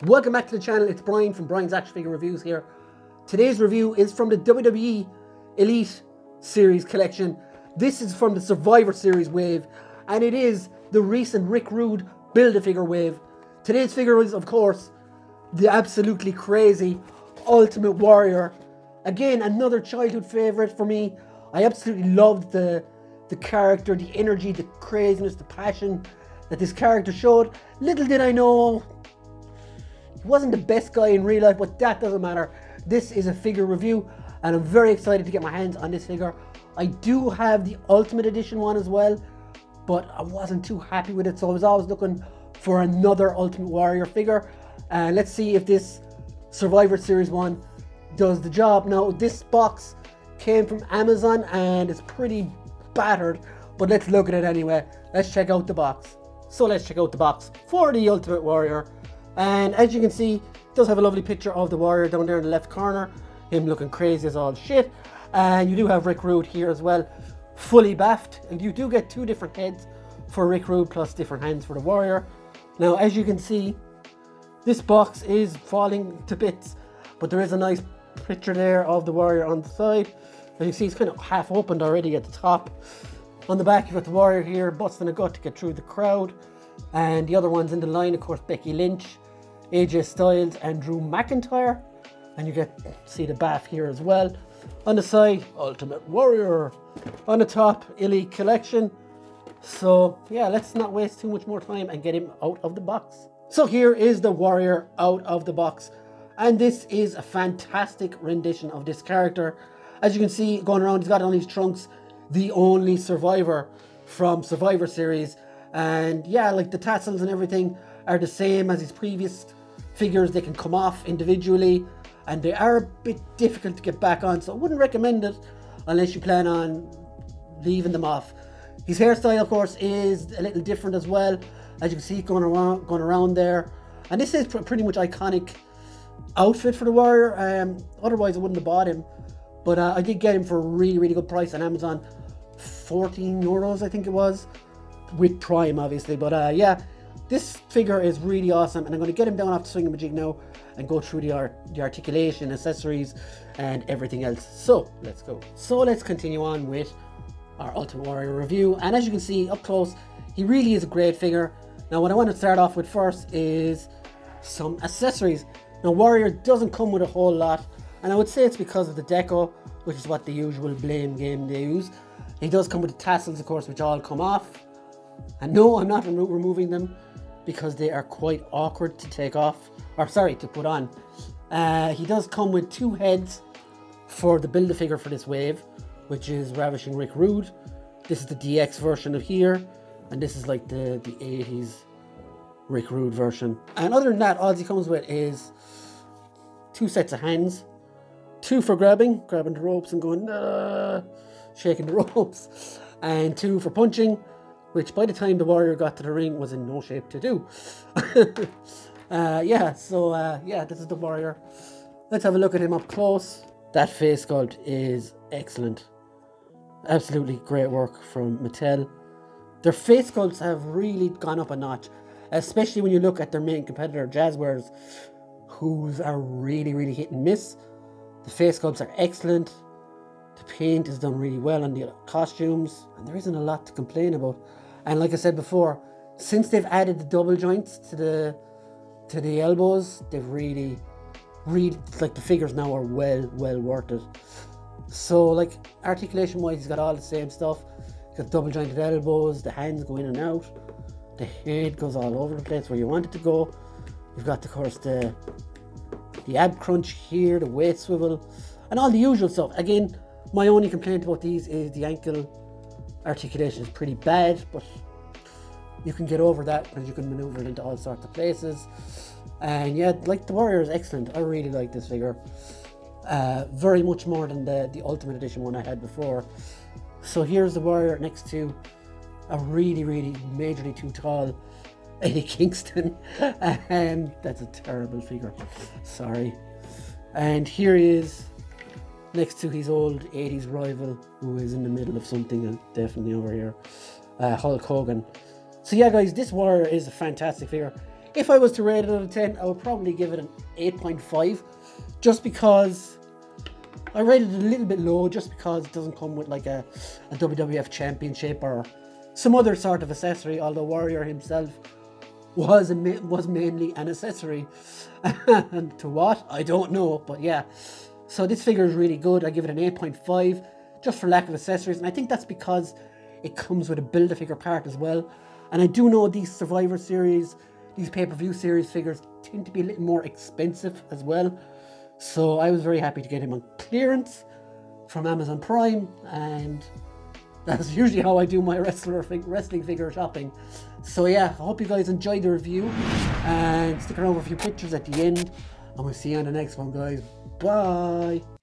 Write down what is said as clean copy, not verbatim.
Welcome back to the channel. It's Brian from Brian's Action Figure Reviews here. Today's review is from the WWE Elite Series collection. This is from the Survivor Series wave, and it is the recent Rick Rude Build-A-Figure wave. Today's figure is, of course, the absolutely crazy Ultimate Warrior. Again, another childhood favourite for me. I absolutely loved the character, the energy, the craziness, the passion that this character showed. Little did I know, he wasn't the best guy in real life, but that doesn't matter. This is a figure review, and I'm very excited to get my hands on this figure. I do have the Ultimate Edition one as well, but I wasn't too happy with it, so I was always looking for another Ultimate Warrior figure. And let's see if this Survivor Series one does the job. Now, this box came from Amazon, and it's pretty battered, but let's look at it anyway. Let's check out the box. So let's check out the box for the Ultimate Warrior. And as you can see, it does have a lovely picture of the Warrior down there in the left corner, him looking crazy as all shit. And you do have Rick Rude here as well, fully baffed, and you do get two different heads for Rick Rude plus different hands for the Warrior. Now, as you can see, this box is falling to bits, but there is a nice picture there of the Warrior on the side. As you see, it's kind of half opened already at the top. On the back, you've got the Warrior here busting a gut to get through the crowd, and the other ones in the line, of course, Becky Lynch, AJ Styles and Drew McIntyre, and you get to see the baff here as well. On the side, Ultimate Warrior. On the top, Elite Collection. So yeah, let's not waste too much more time and get him out of the box. So here is the Warrior out of the box, and this is a fantastic rendition of this character. As you can see, going around, he's got on his trunks the only survivor from Survivor Series, and yeah, like the tassels and everything are the same as his previous figures. They can come off individually, and they are a bit difficult to get back on, so I wouldn't recommend it unless you plan on leaving them off. His hairstyle, of course, is a little different as well, as you can see, going around there. And this is pretty much iconic outfit for the Warrior. Otherwise I wouldn't have bought him, but I did get him for a really good price on Amazon. 14 euros I think it was, with Prime obviously. But yeah, this figure is really awesome, and I'm going to get him down off the swing-a-majig now and go through the articulation, accessories and everything else. So let's go. So let's continue on with our Ultimate Warrior review, and as you can see up close, he really is a great figure. Now, what I want to start off with first is some accessories. Now, Warrior doesn't come with a whole lot, and I would say it's because of the deco, which is what the usual Blame game they use. He does come with the tassels, of course, which all come off, and no, I'm not removing them because they are quite awkward to take off, or sorry, to put on. He does come with two heads for the Build-A-Figure for this wave, which is Ravishing Rick Rude. This is the DX version of here, and this is like the 80s Rick Rude version. And other than that, all he comes with is two sets of hands, two for grabbing the ropes and going shaking the ropes, and two for punching, which by the time the Warrior got to the ring was in no shape to do. Yeah, this is the Warrior. Let's have a look at him up close. That face sculpt is excellent. Absolutely great work from Mattel. Their face sculpts have really gone up a notch, especially when you look at their main competitor, Jazzwares, whose are really hit and miss. The face sculpts are excellent. The paint is done really well on the costumes, and there isn't a lot to complain about. And like I said before, since they've added the double joints to the elbows, they've really like, the figures now are well worth it. So like articulation wise, he's got all the same stuff. He's got double jointed elbows, the hands go in and out, the head goes all over the place where you want it to go. You've got, of course, the ab crunch here, the waist swivel, and all the usual stuff. Again, my only complaint about these is the ankle articulation is pretty bad, but you can get over that because you can maneuver it into all sorts of places. And yeah, like, the Warrior is excellent. I really like this figure, very much more than the Ultimate Edition one I had before. So here's the Warrior next to a really majorly too tall Eddie Kingston, and that's a terrible figure, sorry. And here he is next to his old 80s rival, who is in the middle of something, definitely over here, Hulk Hogan. So yeah guys, this Warrior is a fantastic figure. If I was to rate it out of 10, I would probably give it an 8.5, just because I rated it a little bit low, just because it doesn't come with like a WWF Championship or some other sort of accessory, although Warrior himself was mainly an accessory. And to what? I don't know, but yeah. So this figure is really good. I give it an 8.5, just for lack of accessories, and I think that's because it comes with a Build-A-Figure part as well. And I do know these Survivor Series, these pay-per-view series figures tend to be a little more expensive as well. So I was very happy to get him on clearance from Amazon Prime, and that's usually how I do my wrestling figure shopping. So yeah, I hope you guys enjoyed the review, and stick around for a few pictures at the end, and we'll see you on the next one, guys. Bye!